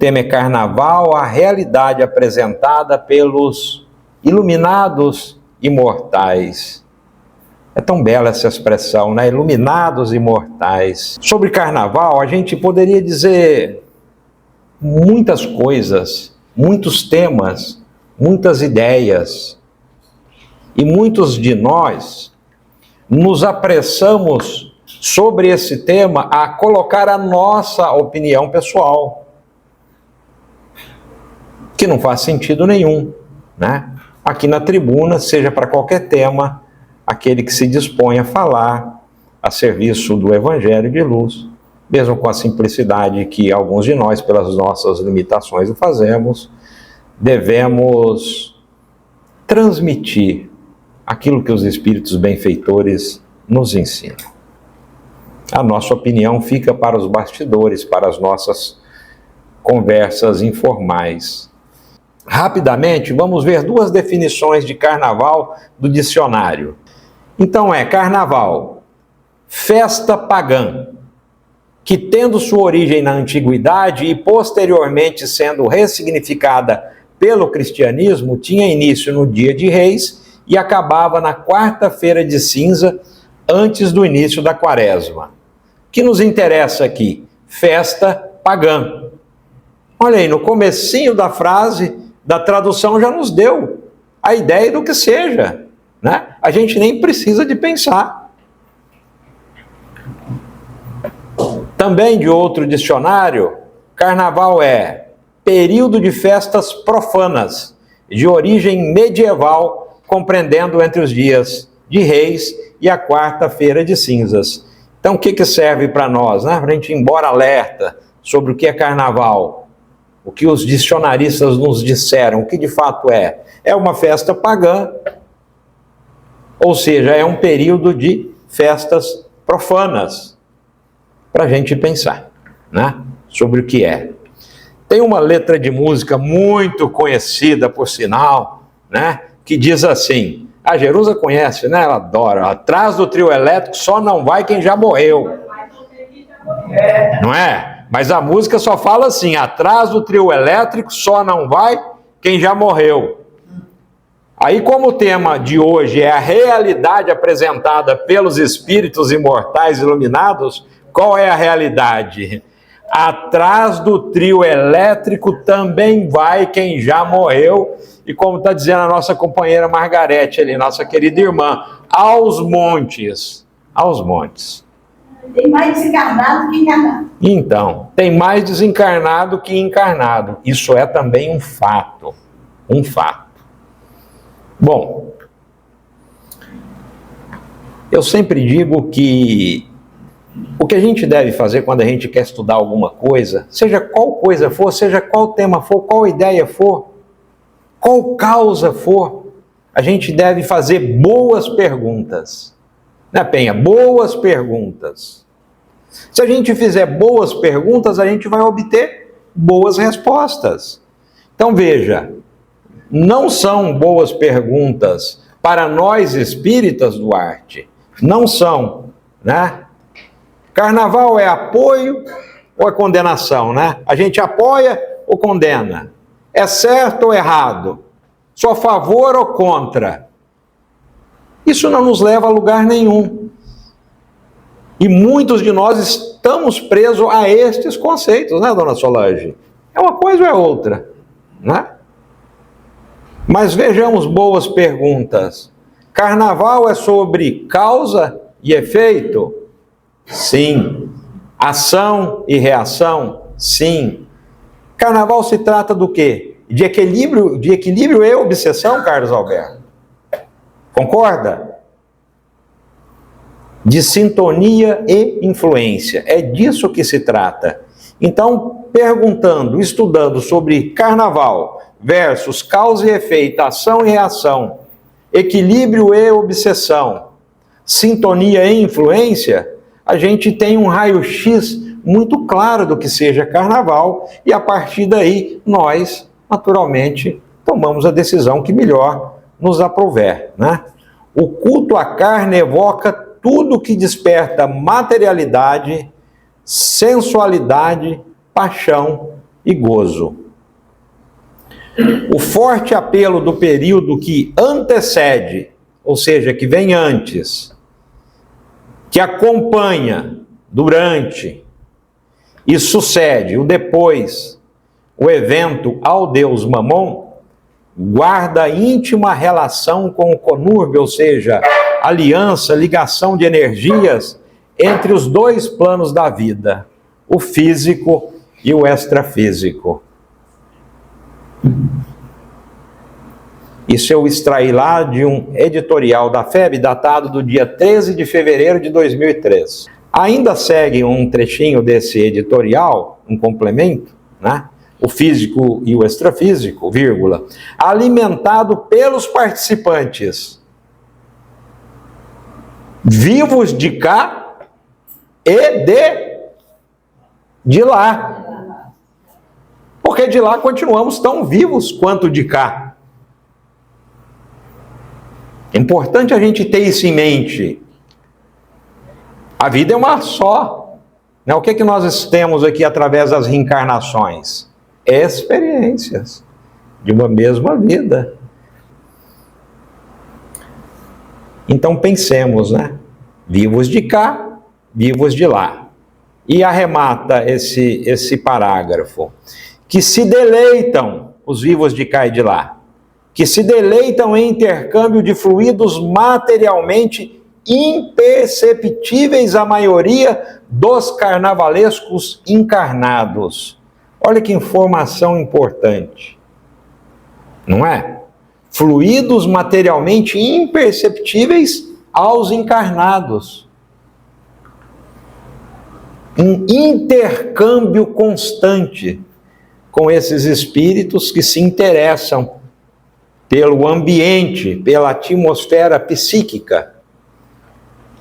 tema é Carnaval, a realidade apresentada pelos iluminados imortais. É tão bela essa expressão, né? Iluminados imortais. Sobre Carnaval, a gente poderia dizer muitas coisas, muitos temas, muitas ideias. E muitos de nós nos apressamos sobre esse tema a colocar a nossa opinião pessoal, que não faz sentido nenhum, né? Aqui na tribuna, seja para qualquer tema, aquele que se dispõe a falar a serviço do Evangelho de luz, mesmo com a simplicidade que alguns de nós, pelas nossas limitações, o fazemos, devemos transmitir aquilo que os espíritos benfeitores nos ensinam. A nossa opinião fica para os bastidores, para as nossas conversas informais. Rapidamente, vamos ver duas definições de carnaval do dicionário. Então carnaval, festa pagã, que tendo sua origem na antiguidade e posteriormente sendo ressignificada pelo cristianismo, tinha início no dia de Reis e acabava na quarta-feira de cinza, antes do início da quaresma. O que nos interessa aqui? Festa pagã. Olha aí, no comecinho da frase, da tradução já nos deu a ideia do que seja, né? A gente nem precisa de pensar. Também de outro dicionário, carnaval é período de festas profanas, de origem medieval, compreendendo entre os dias de Reis e a quarta-feira de cinzas. Então, o que serve para nós, né? Para a gente ir embora alerta sobre o que é carnaval, o que os dicionaristas nos disseram, o que de fato é. É uma festa pagã, ou seja, é um período de festas profanas, para a gente pensar, né? Sobre o que é. Tem uma letra de música muito conhecida, por sinal, né? Que diz assim, a Jerusa conhece, né? Ela adora. Atrás do trio elétrico só não vai quem já morreu. Não é? Mas a música só fala assim, atrás do trio elétrico só não vai quem já morreu. Aí, como o tema de hoje é a realidade apresentada pelos espíritos imortais iluminados, qual é a realidade? Atrás do trio elétrico também vai quem já morreu. E como está dizendo a nossa companheira Margarete ali, nossa querida irmã, aos montes. Aos montes. Tem mais desencarnado que encarnado. Então, tem mais desencarnado que encarnado. Isso é também um fato. Um fato. Bom, eu sempre digo que o que a gente deve fazer quando a gente quer estudar alguma coisa, seja qual coisa for, seja qual tema for, qual ideia for, qual causa for, a gente deve fazer boas perguntas. Né, Penha? Boas perguntas. Se a gente fizer boas perguntas, a gente vai obter boas respostas. Então veja, não são boas perguntas para nós espíritas, Duarte. Não são, né? Carnaval é apoio ou é condenação, né? A gente apoia ou condena? É certo ou errado? Sou a favor ou contra? Isso não nos leva a lugar nenhum. E muitos de nós estamos presos a estes conceitos, né, dona Solange? É uma coisa ou é outra, né? Mas vejamos boas perguntas. Carnaval é sobre causa e efeito? Sim. Ação e reação? Sim. Carnaval se trata do quê? De equilíbrio e obsessão, Carlos Alberto? Concorda? De sintonia e influência. É disso que se trata. Então, perguntando, estudando sobre carnaval versus causa e efeito, ação e reação, equilíbrio e obsessão, sintonia e influência, a gente tem um raio-x muito claro do que seja carnaval e a partir daí nós, naturalmente, tomamos a decisão que melhor nos aprouver, né? O culto à carne evoca tudo que desperta materialidade, sensualidade, paixão e gozo. O forte apelo do período que antecede, ou seja, que vem antes, que acompanha durante e sucede o depois, o evento ao deus Mamon, guarda íntima relação com o conúrbio, ou seja, aliança, ligação de energias entre os dois planos da vida, o físico e o extrafísico. Isso eu extraí lá de um editorial da FEB, datado do dia 13 de fevereiro de 2003. Ainda segue um trechinho desse editorial, um complemento, né? O físico e o extrafísico, vírgula, alimentado pelos participantes, vivos de cá e de lá. Porque de lá continuamos tão vivos quanto de cá. É importante a gente ter isso em mente. A vida é uma só. Né? O que é que nós temos aqui através das reencarnações? Experiências de uma mesma vida. Então pensemos, né? Vivos de cá, vivos de lá. E arremata esse parágrafo. Que se deleitam, os vivos de cá e de lá, que se deleitam em intercâmbio de fluidos materialmente imperceptíveis à maioria dos carnavalescos encarnados. Olha que informação importante, não é? Fluidos materialmente imperceptíveis aos encarnados. Um intercâmbio constante com esses espíritos que se interessam pelo ambiente, pela atmosfera psíquica,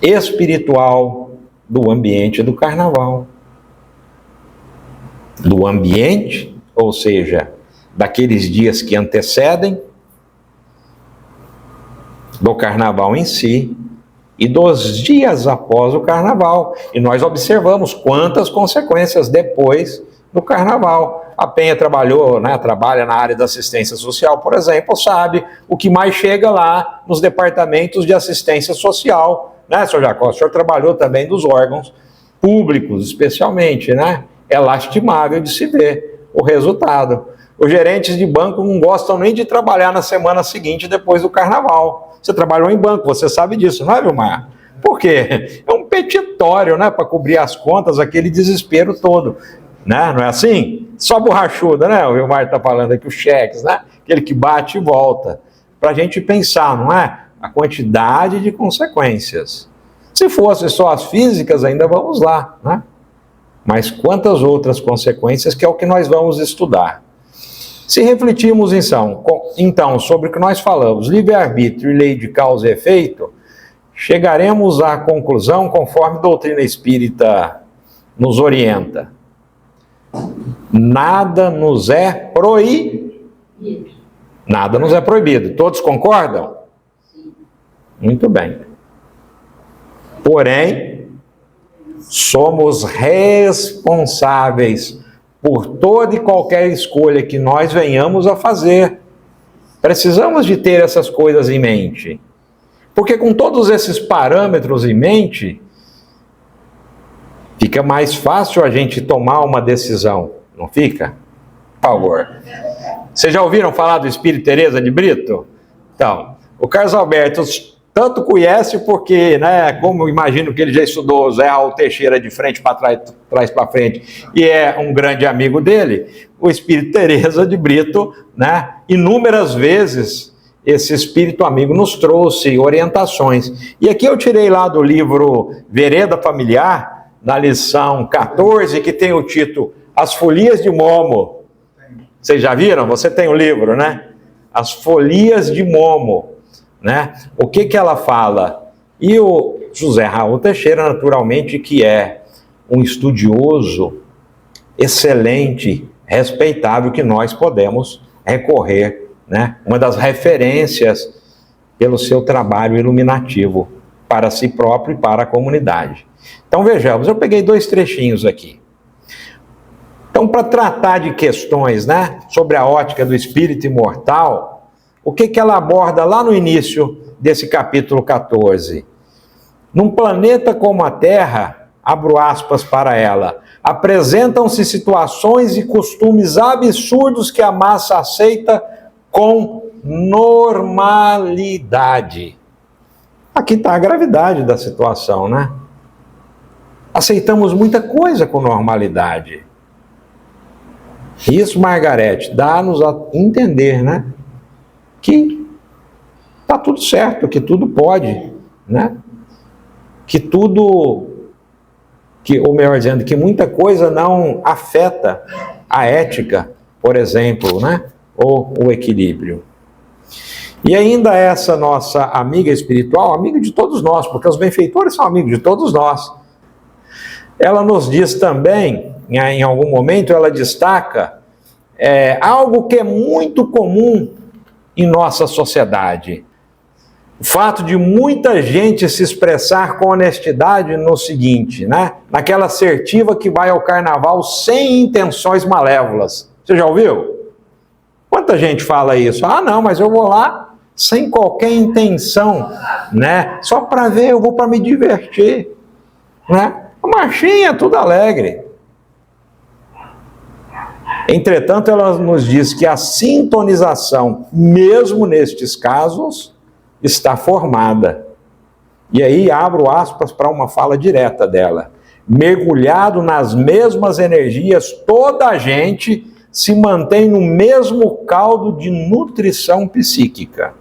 espiritual do ambiente do carnaval. Do ambiente, ou seja, daqueles dias que antecedem, do carnaval em si, e dos dias após o carnaval. E nós observamos quantas consequências depois do carnaval. A Penha trabalha na área da assistência social, por exemplo, sabe o que mais chega lá nos departamentos de assistência social, né, Sr. Jacó? O senhor trabalhou também dos órgãos públicos, especialmente, né? É lastimável de se ver o resultado. Os gerentes de banco não gostam nem de trabalhar na semana seguinte, depois do carnaval. Você trabalhou em banco, você sabe disso, não é, Vilmar? Por quê? É um petitório, né, para cobrir as contas, aquele desespero todo. Né? Não é assim? Só borrachuda, né? O Vilmar está falando aqui, os cheques, né? Aquele que bate e volta. Para a gente pensar, não é? A quantidade de consequências. Se fosse só as físicas, ainda vamos lá, né? Mas quantas outras consequências que é o que nós vamos estudar. Se refletirmos, então, sobre o que nós falamos, livre-arbítrio e lei de causa e efeito, chegaremos à conclusão, conforme a doutrina espírita nos orienta. Nada nos é proibido. Nada nos é proibido. Todos concordam? Muito bem. Porém, somos responsáveis por toda e qualquer escolha que nós venhamos a fazer. Precisamos de ter essas coisas em mente. Porque com todos esses parâmetros em mente, fica mais fácil a gente tomar uma decisão, não fica? Por favor. Vocês já ouviram falar do Espírito Teresa de Brito? Então, o Carlos Alberto tanto conhece porque, né, como imagino que ele já estudou Zé Raul Teixeira de frente para trás para frente, e é um grande amigo dele, o Espírito Teresa de Brito, né, inúmeras vezes esse espírito amigo nos trouxe orientações. E aqui eu tirei lá do livro Vereda Familiar, na lição 14, que tem o título As Folias de Momo. Vocês já viram? Você tem o livro, né? As Folias de Momo. Né? O que ela fala? E o José Raul Teixeira, naturalmente, que é um estudioso excelente, respeitável, que nós podemos recorrer, né? Uma das referências pelo seu trabalho iluminativo para si próprio e para a comunidade. Então vejamos, eu peguei 2 trechinhos aqui. Então, para tratar de questões, né, sobre a ótica do espírito imortal, o que ela aborda lá no início desse capítulo 14? Num planeta como a Terra, abro aspas para ela, apresentam-se situações e costumes absurdos que a massa aceita com normalidade. Aqui está a gravidade da situação, né? Aceitamos muita coisa com normalidade. Isso, Margarete, dá-nos a entender, né? Que está tudo certo, que tudo pode, né? Ou melhor dizendo, que muita coisa não afeta a ética, por exemplo, né? Ou o equilíbrio. E ainda essa nossa amiga espiritual, amiga de todos nós, porque os benfeitores são amigos de todos nós, ela nos diz também, em algum momento, ela destaca algo que é muito comum em nossa sociedade. O fato de muita gente se expressar com honestidade no seguinte, né? Naquela assertiva que vai ao carnaval sem intenções malévolas. Você já ouviu? Quanta gente fala isso? Ah, não, mas eu vou lá sem qualquer intenção, né? Só para ver, eu vou para me divertir, né? A marchinha, tudo alegre. Entretanto, ela nos diz que a sintonização, mesmo nestes casos, está formada. E aí abro aspas para uma fala direta dela. Mergulhado nas mesmas energias, toda a gente se mantém no mesmo caldo de nutrição psíquica.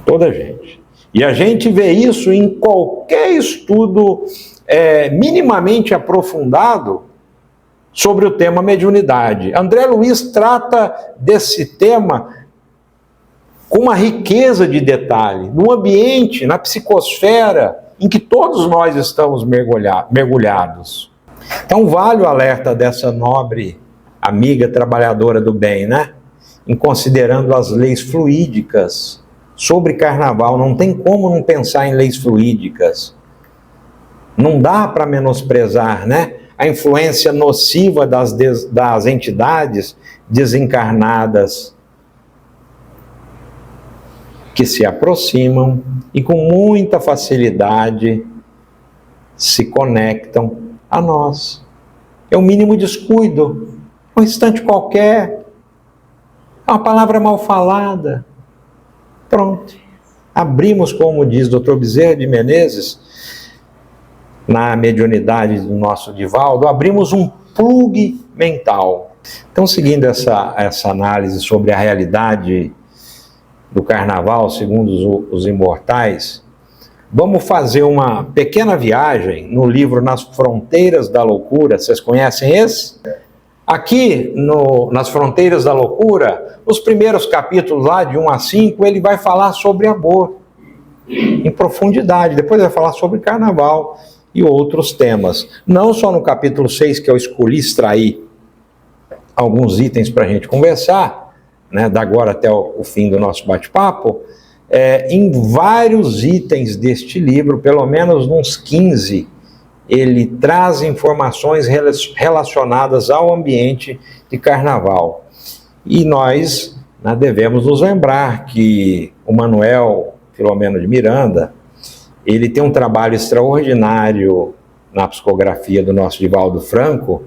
Toda a gente. E a gente vê isso em qualquer estudo minimamente aprofundado sobre o tema mediunidade. André Luiz trata desse tema com uma riqueza de detalhe, no ambiente, na psicosfera, em que todos nós estamos mergulhados. Então vale o alerta dessa nobre amiga trabalhadora do bem, né? Em considerando as leis fluídicas sobre carnaval, não tem como não pensar em leis fluídicas. Não dá para menosprezar, né? A influência nociva das entidades desencarnadas que se aproximam e com muita facilidade se conectam a nós. É o mínimo descuido, um instante qualquer, uma palavra mal falada, pronto. Abrimos, como diz Dr. Bezerra de Menezes, na mediunidade do nosso Divaldo, abrimos um plugue mental. Então, seguindo essa análise sobre a realidade do carnaval, segundo os imortais, vamos fazer uma pequena viagem no livro Nas Fronteiras da Loucura. Vocês conhecem esse? Aqui, Nas Fronteiras da Loucura, os primeiros capítulos lá, de 1 a 5, ele vai falar sobre amor, em profundidade. Depois vai falar sobre carnaval e outros temas. Não só no capítulo 6, que eu escolhi extrair alguns itens para a gente conversar, né, da agora até o fim do nosso bate-papo, em vários itens deste livro, pelo menos uns 15, ele traz informações relacionadas ao ambiente de carnaval. E nós, né, devemos nos lembrar que o Manuel Filomeno de Miranda, ele tem um trabalho extraordinário na psicografia do nosso Divaldo Franco,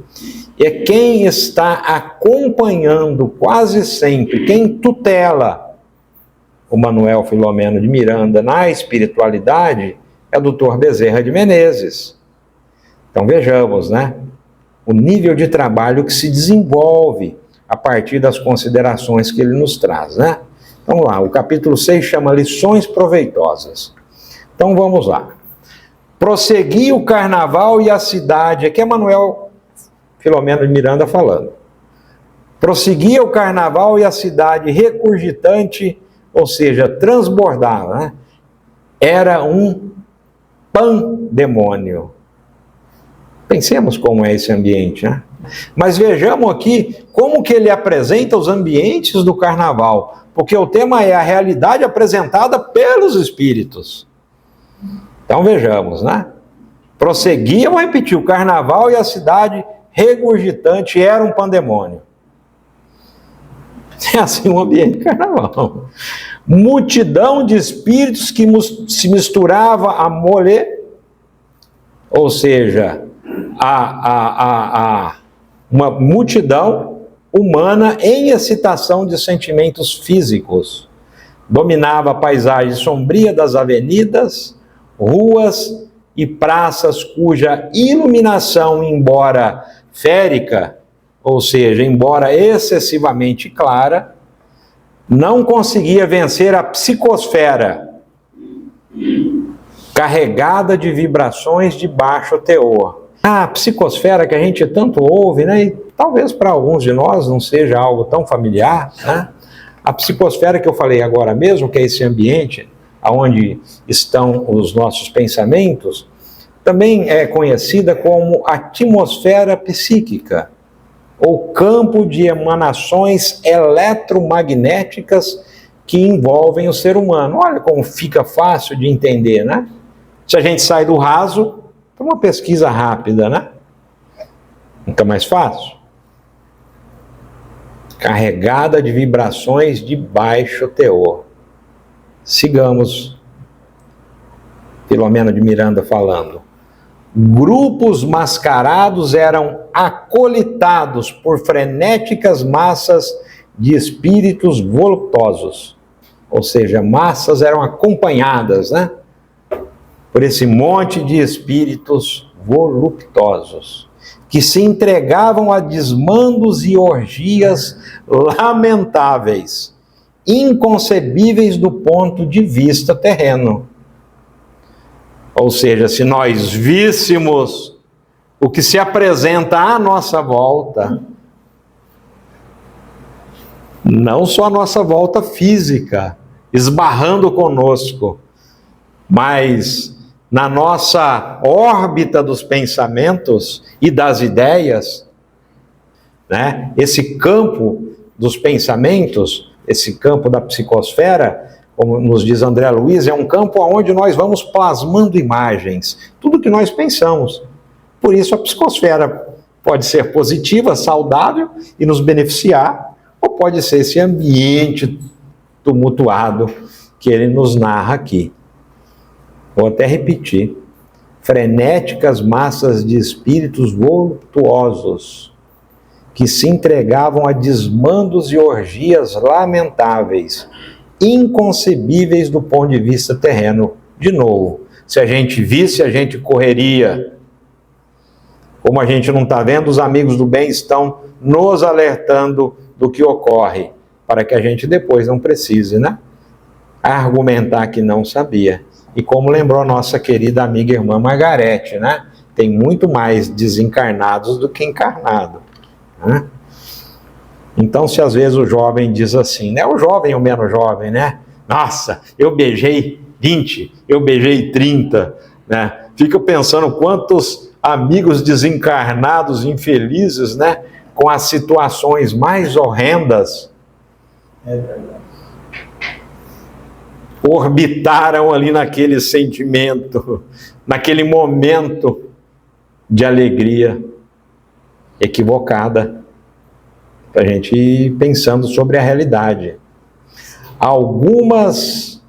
é quem está acompanhando quase sempre, quem tutela o Manuel Filomeno de Miranda na espiritualidade, é o Dr. Bezerra de Menezes. Então vejamos, né, o nível de trabalho que se desenvolve a partir das considerações que ele nos traz, né? Vamos lá, o capítulo 6 chama Lições Proveitosas. Então vamos lá. Prosseguir o carnaval e a cidade, aqui é Manuel Filomeno de Miranda falando. Prosseguia o carnaval e a cidade recurgitante, ou seja, transbordava, né? Era um pandemônio. Pensemos como é esse ambiente, né? Mas vejamos aqui como que ele apresenta os ambientes do carnaval, porque o tema é a realidade apresentada pelos espíritos. Então vejamos, né? Prosseguia, vou repetir, o carnaval e a cidade regurgitante, era um pandemônio. É assim o ambiente de carnaval. Multidão de espíritos que se misturava a mole, ou seja, uma multidão humana em excitação de sentimentos físicos. Dominava a paisagem sombria das avenidas, ruas e praças cuja iluminação, embora férica, ou seja, embora excessivamente clara, não conseguia vencer a psicosfera, carregada de vibrações de baixo teor. A psicosfera que a gente tanto ouve, né? E talvez para alguns de nós não seja algo tão familiar, né? A psicosfera que eu falei agora mesmo, que é esse ambiente onde estão os nossos pensamentos, também é conhecida como atmosfera psíquica, ou campo de emanações eletromagnéticas que envolvem o ser humano. Olha como fica fácil de entender, né? Se a gente sai do raso, é uma pesquisa rápida, né? Fica mais fácil. Carregada de vibrações de baixo teor. Sigamos Filomena de Miranda falando. Grupos mascarados eram acolitados por frenéticas massas de espíritos voluptuosos. Ou seja, massas eram acompanhadas, né? Por esse monte de espíritos voluptuosos, que se entregavam a desmandos e orgias lamentáveis, inconcebíveis do ponto de vista terreno. Ou seja, se nós víssemos o que se apresenta à nossa volta, não só a nossa volta física, esbarrando conosco, mas na nossa órbita dos pensamentos e das ideias, né? Esse campo dos pensamentos, esse campo da psicosfera, como nos diz André Luiz, é um campo onde nós vamos plasmando imagens, tudo que nós pensamos. Por isso a psicosfera pode ser positiva, saudável e nos beneficiar, ou pode ser esse ambiente tumultuado que ele nos narra aqui. Vou até repetir. Frenéticas massas de espíritos voluptuosos que se entregavam a desmandos e orgias lamentáveis, inconcebíveis do ponto de vista terreno. De novo, se a gente visse, a gente correria. Como a gente não está vendo, os amigos do bem estão nos alertando do que ocorre, para que a gente depois não precise, né, argumentar que não sabia. E como lembrou nossa querida amiga irmã Margarete, né, tem muito mais desencarnados do que encarnados, né? Então, se às vezes o jovem diz assim, né, o jovem ou menos jovem, né, nossa, eu beijei 20, eu beijei 30, né, fica pensando quantos amigos desencarnados, infelizes, né, com as situações mais horrendas, orbitaram ali naquele sentimento, naquele momento de alegria equivocada, para a gente ir pensando sobre a realidade. Algumas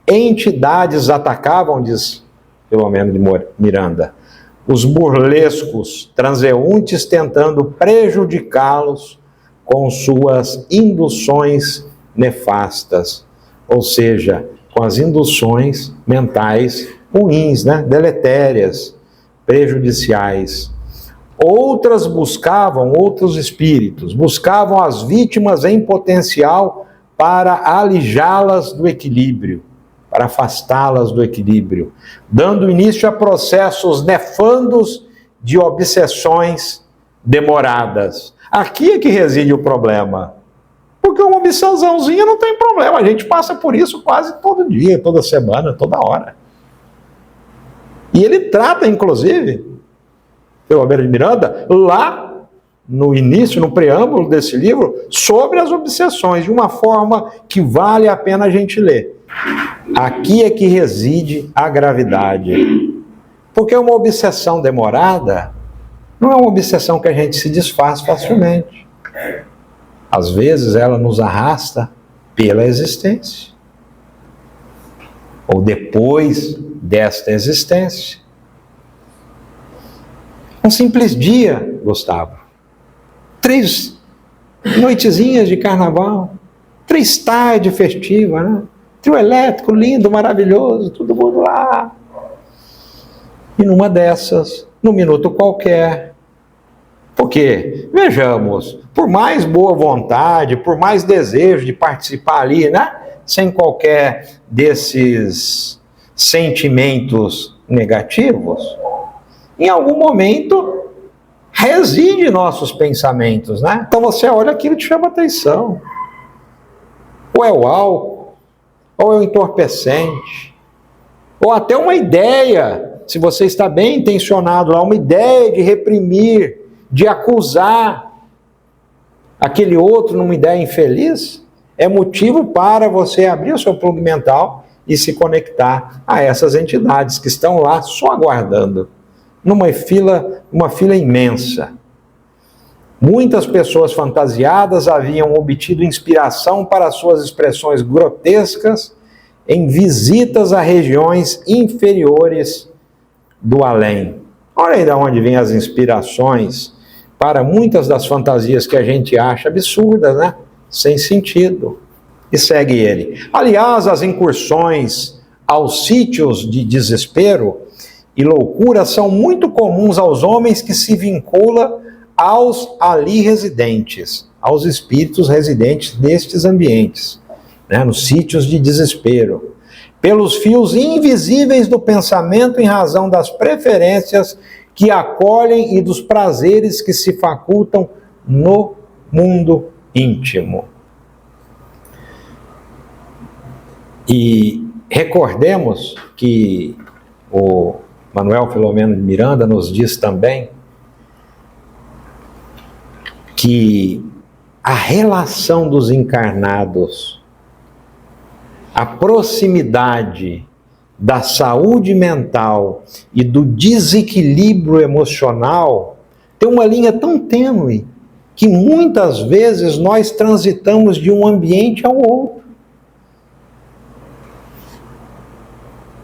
entidades atacavam, diz Filomena de Miranda, os burlescos transeuntes tentando prejudicá-los com suas induções nefastas, ou seja, com as induções mentais ruins, né, deletérias, prejudiciais. Outros espíritos buscavam as vítimas em potencial para alijá-las do equilíbrio, para afastá-las do equilíbrio, dando início a processos nefandos de obsessões demoradas. Aqui é que reside o problema. Porque uma obsessãozinha não tem problema, a gente passa por isso quase todo dia, toda semana, toda hora. E ele trata, inclusive, Filomena de Miranda, lá no início, no preâmbulo desse livro, sobre as obsessões, de uma forma que vale a pena a gente ler. Aqui é que reside a gravidade. Porque uma obsessão demorada, Não é uma obsessão que a gente se desfaz facilmente. Às vezes ela nos arrasta pela existência. Ou depois desta existência. Um simples dia, Gustavo. 3 noitezinhas de carnaval. 3 tardes festivas, né? Trio elétrico, lindo, maravilhoso, todo mundo lá. E numa dessas, num minuto qualquer. Porque, vejamos, por mais boa vontade, por mais desejo de participar ali, né? Sem qualquer desses sentimentos negativos, em algum momento reside nossos pensamentos, né? Então você olha aquilo e te chama atenção. Ou é o álcool, ou é o entorpecente, ou até uma ideia, se você está bem intencionado lá, uma ideia de reprimir, de acusar aquele outro numa ideia infeliz, é motivo para você abrir o seu plug mental e se conectar a essas entidades que estão lá só aguardando, numa fila imensa. Muitas pessoas fantasiadas haviam obtido inspiração para suas expressões grotescas em visitas a regiões inferiores do além. Olha aí de onde vêm as inspirações para muitas das fantasias que a gente acha absurdas, né? Sem sentido. E segue ele. Aliás, as incursões aos sítios de desespero e loucura são muito comuns aos homens que se vinculam aos ali residentes, aos espíritos residentes nestes ambientes, né, nos sítios de desespero, pelos fios invisíveis do pensamento em razão das preferências que acolhem e dos prazeres que se facultam no mundo íntimo. E recordemos que o Manuel Filomeno de Miranda nos diz também que a relação dos encarnados, a proximidade da saúde mental e do desequilíbrio emocional tem uma linha tão tênue que muitas vezes nós transitamos de um ambiente ao outro.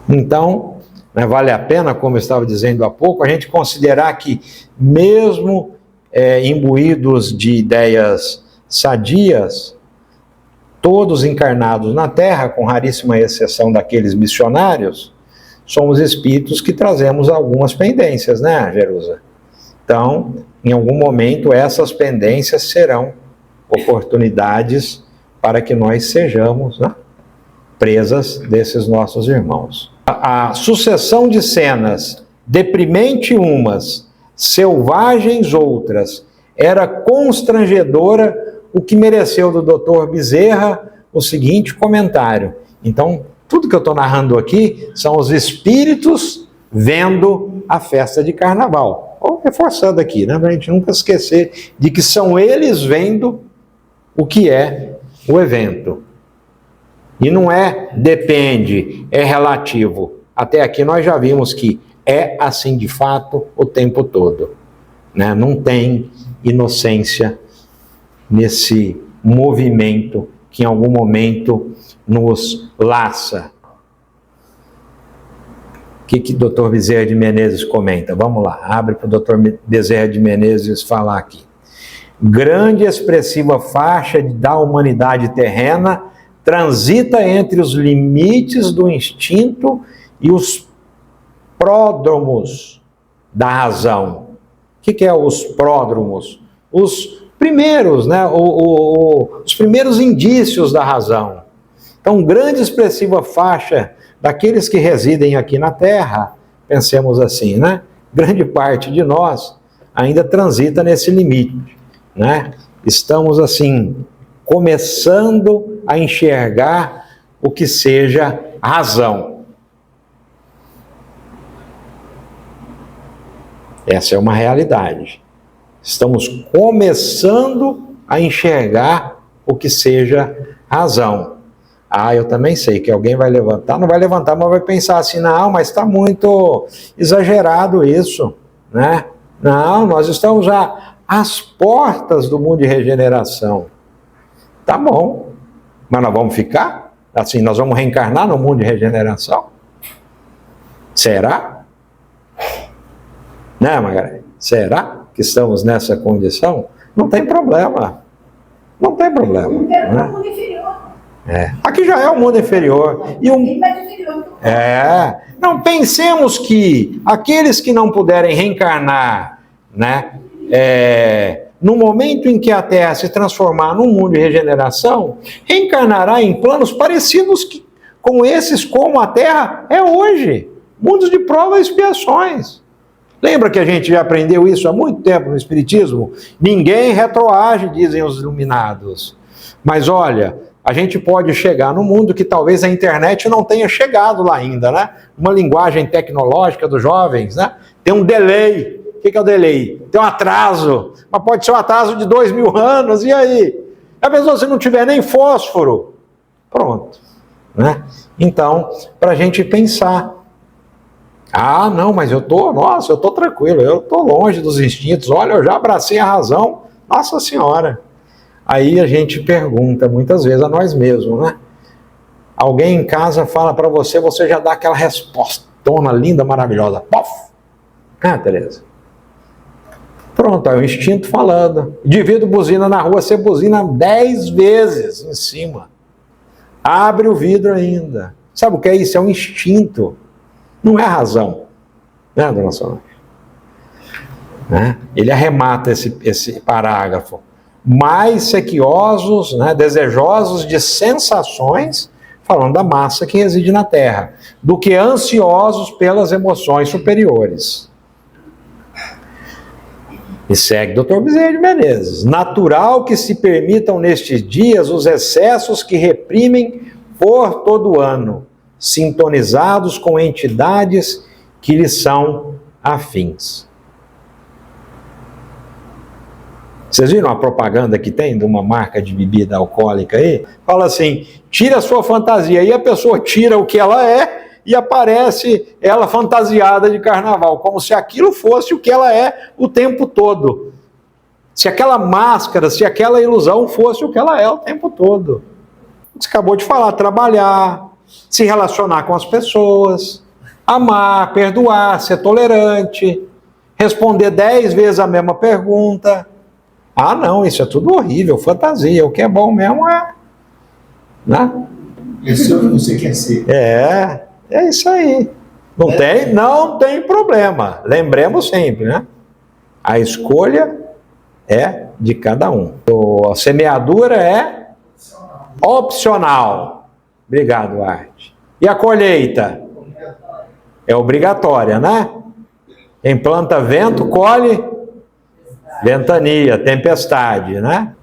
Então, vale a pena, como eu estava dizendo há pouco, a gente considerar que mesmo imbuídos de ideias sadias, todos encarnados na Terra, com raríssima exceção daqueles missionários, somos espíritos que trazemos algumas pendências, né, Jerusa? Então, em algum momento, essas pendências serão oportunidades para que nós sejamos, né, presas desses nossos irmãos. A sucessão de cenas, deprimente umas, selvagens outras, era constrangedora, o que mereceu do Dr. Bezerra o seguinte comentário. Então, tudo que eu estou narrando aqui são os espíritos vendo a festa de carnaval. Ou reforçando aqui, né, para a gente nunca esquecer de que são eles vendo o que é o evento. E não depende, é relativo. Até aqui nós já vimos que é assim de fato o tempo todo, né? Não tem inocência nesse movimento que em algum momento nos laça. O que o Dr. Bezerra de Menezes comenta? Vamos lá, abre para o Dr. Bezerra de Menezes falar aqui. Grande e expressiva faixa da humanidade terrena transita entre os limites do instinto e os pródromos da razão. O que é os pródromos? Os primeiros, né? Os primeiros indícios da razão. Então, grande e expressiva faixa daqueles que residem aqui na Terra, pensemos assim, né? Grande parte de nós ainda transita nesse limite, né? Estamos assim, começando a enxergar o que seja razão. Essa é uma realidade. Estamos começando a enxergar o que seja razão. Eu também sei que alguém vai levantar, não vai levantar, mas vai pensar assim, não, mas está muito exagerado isso, né? Não, nós estamos já às portas do mundo de regeneração. Tá bom, mas nós vamos ficar? Assim, nós vamos reencarnar no mundo de regeneração? Será? Né, Margarida? Será que estamos nessa condição? Não tem problema. Não tem problema. Não quero Né? o mundo inferior. Aqui já é o mundo inferior. E Bem mais inferior que o não pensemos que aqueles que não puderem reencarnar, né, no momento em que a Terra se transformar num mundo de regeneração, reencarnará em planos parecidos com esses, como a Terra é hoje. Mundos de provas e expiações. Lembra que a gente já aprendeu isso há muito tempo no Espiritismo? Ninguém retroage, dizem os iluminados. Mas olha, a gente pode chegar no mundo que talvez a internet não tenha chegado lá ainda, né? Uma linguagem tecnológica dos jovens, né? Tem um delay. O que é o delay? Tem um atraso. Mas pode ser um atraso de 2000 anos, e aí? A pessoa, se não tiver nem fósforo, pronto. Né? Então, para a gente pensar. Ah, não, mas eu tô tranquilo, eu tô longe dos instintos, olha, eu já abracei a razão, Nossa Senhora. Aí a gente pergunta muitas vezes a nós mesmos, né? Alguém em casa fala para você, você já dá aquela respostona linda, maravilhosa. Pof! Tereza. Pronto, é o instinto falando. Indivíduo buzina na rua, você buzina 10 vezes em cima. Abre o vidro ainda. Sabe o que é isso? É um instinto. Não é a razão. Né, dona Solange? Né? Ele arremata esse parágrafo. Mais sequiosos, né, desejosos de sensações, falando da massa que reside na Terra, do que ansiosos pelas emoções superiores. E segue Dr. Bezerra de Menezes. Natural que se permitam nestes dias os excessos que reprimem por todo ano, sintonizados com entidades que lhes são afins. Vocês viram a propaganda que tem de uma marca de bebida alcoólica aí? Fala assim, tira a sua fantasia. E a pessoa tira o que ela é e aparece ela fantasiada de carnaval, como se aquilo fosse o que ela é o tempo todo. Se aquela máscara, se aquela ilusão fosse o que ela é o tempo todo. Você acabou de falar, trabalhar, se relacionar com as pessoas, amar, perdoar, ser tolerante, responder 10 vezes a mesma pergunta. Ah, não, isso é tudo horrível, fantasia. O que é bom mesmo é... Né? Isso que você quer ser. É isso aí. Não tem problema. Lembremos sempre, né? A escolha é de cada um. A semeadura é opcional. Obrigado, Arte. E a colheita? É obrigatória, né? Quem planta vento, colhe ventania, tempestade, né?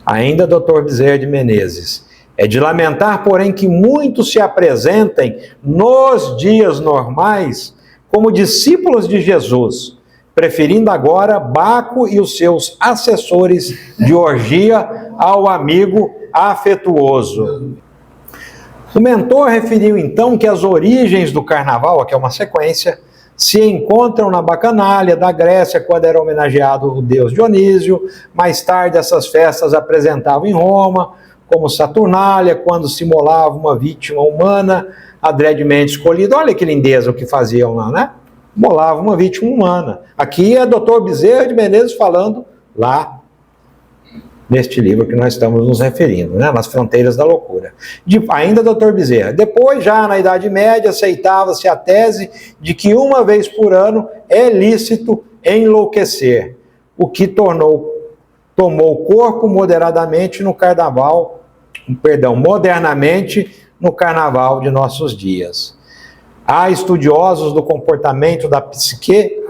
Ainda Dr. Bezerra de Menezes. É de lamentar, porém, que muitos se apresentem nos dias normais como discípulos de Jesus, preferindo agora Baco e os seus assessores de orgia ao amigo afetuoso. O mentor referiu então que as origens do carnaval, aqui é uma sequência, se encontram na Bacanalha da Grécia, quando era homenageado o deus Dionísio. Mais tarde essas festas apresentavam em Roma, como Saturnália, quando se imolava uma vítima humana, adredemente escolhida. Olha que lindeza o que faziam lá, né? Imolava uma vítima humana. Aqui é Dr. Bezerra de Menezes falando lá, neste livro que nós estamos nos referindo, né? Nas Fronteiras da Loucura. Ainda Dr. Bezerra. Depois, já na Idade Média, aceitava-se a tese de que uma vez por ano é lícito enlouquecer, o que tomou corpo modernamente no carnaval de nossos dias. Há estudiosos do comportamento da psique,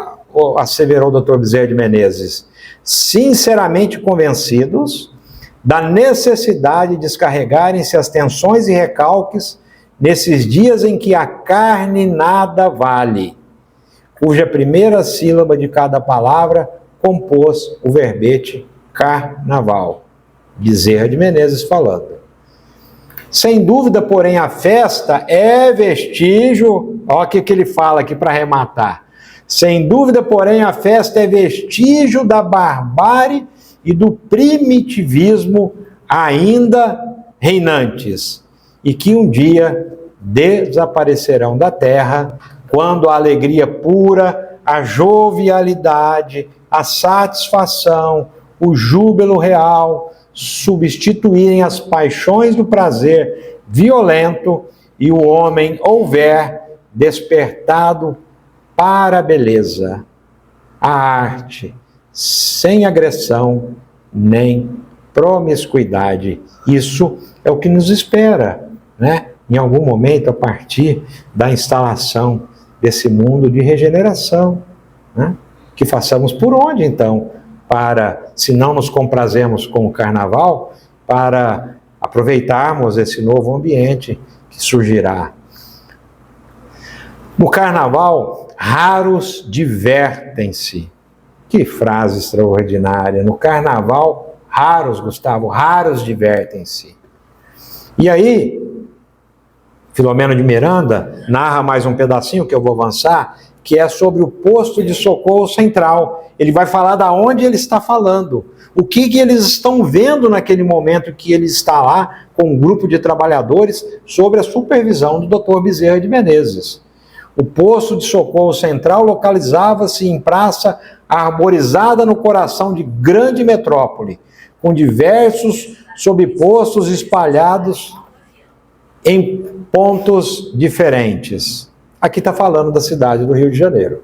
asseverou o Dr. Bezerra de Menezes, sinceramente convencidos da necessidade de descarregarem-se as tensões e recalques nesses dias em que a carne nada vale, cuja primeira sílaba de cada palavra compôs o verbete carnaval. Bezerra de Menezes falando. Sem dúvida, porém, a festa é vestígio, olha o que ele fala aqui para arrematar, Sem dúvida, porém, a festa é vestígio da barbárie e do primitivismo ainda reinantes, e que um dia desaparecerão da terra, quando a alegria pura, a jovialidade, a satisfação, o júbilo real substituírem as paixões do prazer violento e o homem houver despertado para a beleza, a arte, sem agressão nem promiscuidade. Isso é o que nos espera, né? Em algum momento, a partir da instalação desse mundo de regeneração, né? Que façamos por onde, então, para, se não nos comprazemos com o carnaval, para aproveitarmos esse novo ambiente que surgirá. No carnaval, raros divertem-se. Que frase extraordinária! No carnaval, raros, Gustavo, raros divertem-se. E aí, Filomeno de Miranda narra mais um pedacinho que eu vou avançar, que é sobre o posto de socorro central. Ele vai falar da onde ele está falando, o que eles estão vendo naquele momento que ele está lá com um grupo de trabalhadores sob a supervisão do Dr. Bezerra de Menezes. O posto de socorro central localizava-se em praça arborizada no coração de grande metrópole, com diversos sobrepostos espalhados em pontos diferentes. Aqui está falando da cidade do Rio de Janeiro.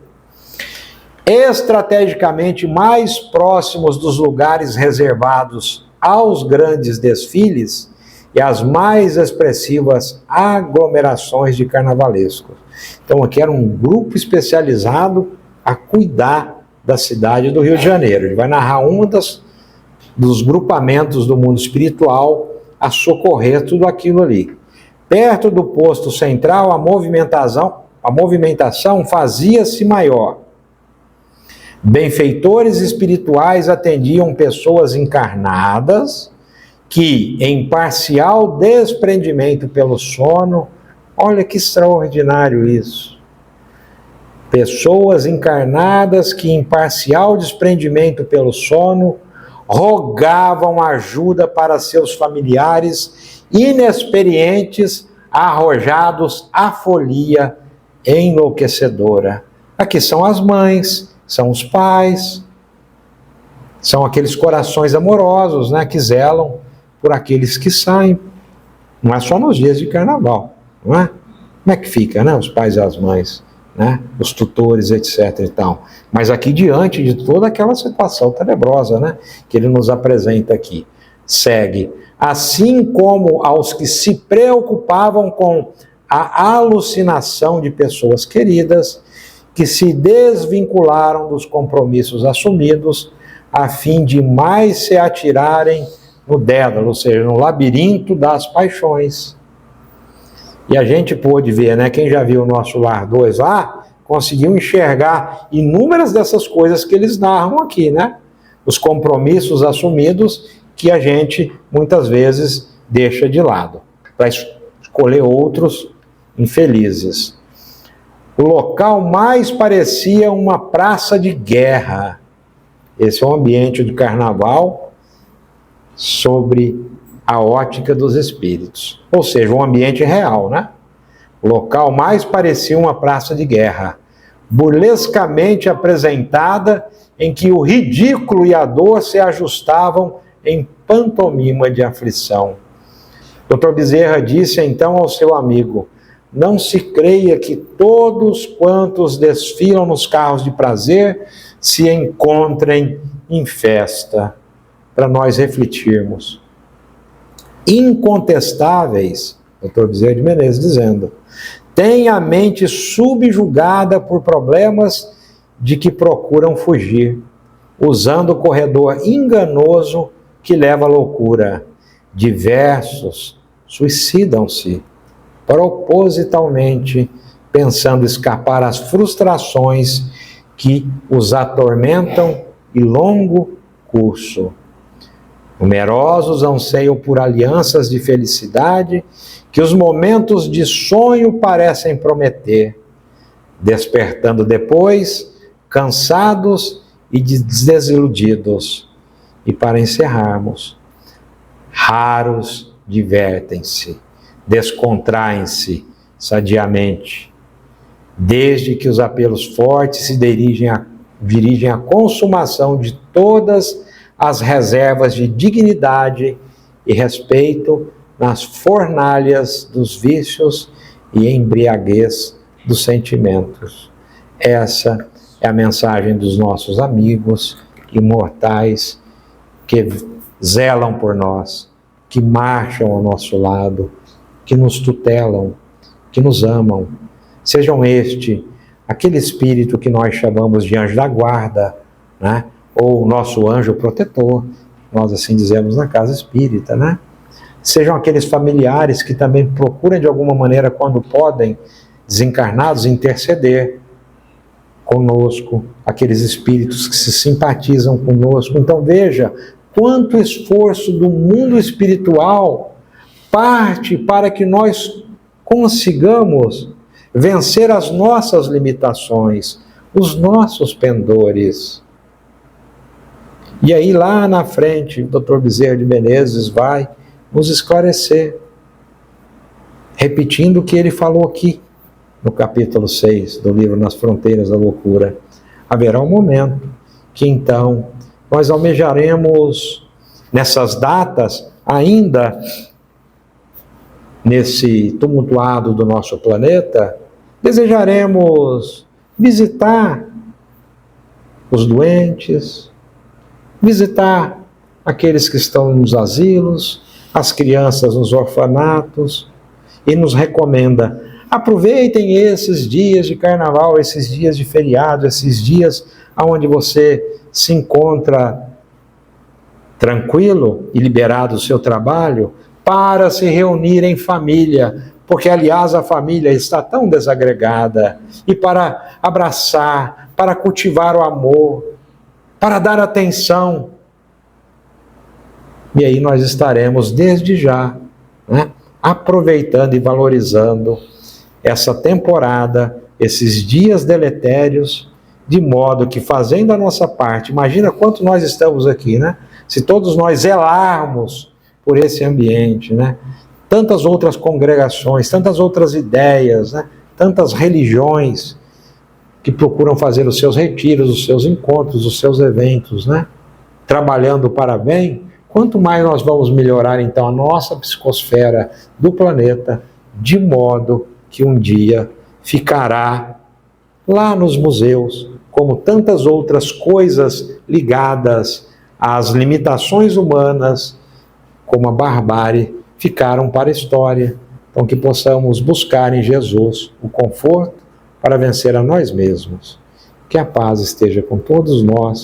Estrategicamente mais próximos dos lugares reservados aos grandes desfiles e às mais expressivas aglomerações de carnavalescos. Então aqui era um grupo especializado a cuidar da cidade do Rio de Janeiro. Ele vai narrar dos grupamentos do mundo espiritual a socorrer tudo aquilo ali. Perto do posto central, a movimentação fazia-se maior. Benfeitores espirituais atendiam pessoas encarnadas que, em parcial desprendimento pelo sono, olha que extraordinário isso. Pessoas encarnadas que, em parcial desprendimento pelo sono, rogavam ajuda para seus familiares inexperientes, arrojados à folia enlouquecedora. Aqui são as mães, são os pais, são aqueles corações amorosos, né, que zelam por aqueles que saem. Não é só nos dias de carnaval, não é? Como é que fica, né, os pais e as mães, né, os tutores, etc. e tal. Mas aqui, diante de toda aquela situação tenebrosa, né, que ele nos apresenta aqui, segue. Assim como aos que se preocupavam com a alucinação de pessoas queridas, que se desvincularam dos compromissos assumidos, a fim de mais se atirarem no dédalo, ou seja, no labirinto das paixões. E a gente pôde ver, né, quem já viu o nosso Lar 2 lá, conseguiu enxergar inúmeras dessas coisas que eles narram aqui, né? Os compromissos assumidos que a gente, muitas vezes, deixa de lado, para escolher outros infelizes. O local mais parecia uma praça de guerra. Esse é o ambiente do carnaval sobre a ótica dos espíritos. Ou seja, um ambiente real, né? O local mais parecia uma praça de guerra, burlescamente apresentada, em que o ridículo e a dor se ajustavam em pantomima de aflição. Dr. Bezerra disse então ao seu amigo: não se creia que todos quantos desfilam nos carros de prazer se encontrem em festa, para nós refletirmos. Incontestáveis, Dr. Bezerra de Menezes dizendo, tem a mente subjugada por problemas de que procuram fugir, usando o corredor enganoso que leva à loucura. Diversos suicidam-se propositalmente, pensando escapar às frustrações que os atormentam em longo curso. Numerosos anseiam por alianças de felicidade que os momentos de sonho parecem prometer, despertando depois cansados e desiludidos. E para encerrarmos, raros divertem-se, descontraem-se sadiamente, desde que os apelos fortes se dirigem à consumação de todas as reservas de dignidade e respeito nas fornalhas dos vícios e embriaguez dos sentimentos. Essa é a mensagem dos nossos amigos imortais que zelam por nós, que marcham ao nosso lado, que nos tutelam, que nos amam. Sejam aquele espírito que nós chamamos de anjo da guarda, né? Ou nosso anjo protetor, nós assim dizemos na casa espírita, né? Sejam aqueles familiares que também procuram de alguma maneira, quando podem, desencarnados, interceder conosco, aqueles espíritos que se simpatizam conosco. Então veja quanto esforço do mundo espiritual parte para que nós consigamos vencer as nossas limitações, os nossos pendores. E aí lá na frente, o Dr. Bezerra de Menezes vai nos esclarecer, repetindo o que ele falou aqui no capítulo 6 do livro Nas Fronteiras da Loucura. Haverá um momento que então nós almejaremos, nessas datas, ainda nesse tumultuado do nosso planeta, desejaremos visitar os doentes, visitar aqueles que estão nos asilos, as crianças nos orfanatos, e nos recomenda: aproveitem esses dias de carnaval, esses dias de feriado, esses dias onde você se encontra tranquilo e liberado do seu trabalho, para se reunir em família, porque aliás a família está tão desagregada, e para abraçar, para cultivar o amor, para dar atenção. E aí nós estaremos desde já, né, aproveitando e valorizando essa temporada, esses dias deletérios, de modo que, fazendo a nossa parte, imagina quanto nós estamos aqui, né? Se todos nós zelarmos por esse ambiente, né? Tantas outras congregações, tantas outras ideias, né? Tantas religiões que procuram fazer os seus retiros, os seus encontros, os seus eventos, né? Trabalhando para bem, quanto mais nós vamos melhorar então a nossa psicosfera do planeta, de modo que um dia ficará lá nos museus, como tantas outras coisas ligadas às limitações humanas, como a barbárie, ficaram para a história. Então que possamos buscar em Jesus o conforto para vencer a nós mesmos. Que a paz esteja com todos nós